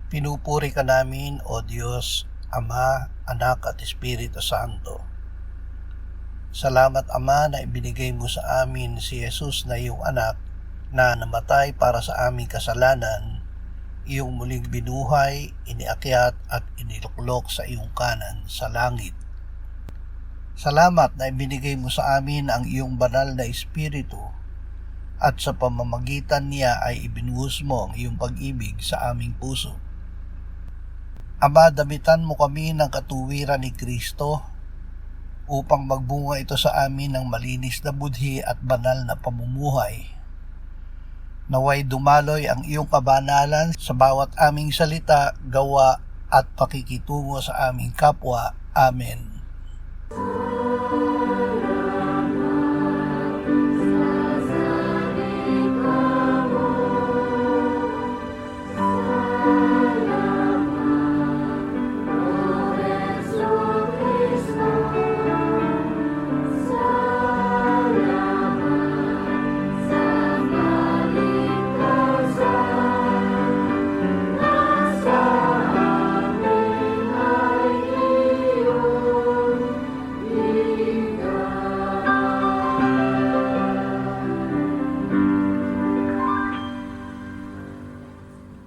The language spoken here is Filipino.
Pinupuri ka namin, O Diyos, Ama, Anak at Espiritu Santo. Salamat, Ama, na ibinigay mo sa amin si Jesus na iyong anak na namatay para sa aming kasalanan, iyong muling binuhay, iniakyat at iniluklok sa iyong kanan sa langit. Salamat na ibinigay mo sa amin ang iyong banal na Espiritu at sa pamamagitan niya ay ibinuhos mo ang iyong pag-ibig sa aming puso. Ama, damitan mo kami ng katuwiran ni Kristo upang magbunga ito sa amin ng malinis na budhi at banal na pamumuhay. Naway dumaloy ang iyong kabanalan sa bawat aming salita, gawa at pakikitungo sa aming kapwa. Amen.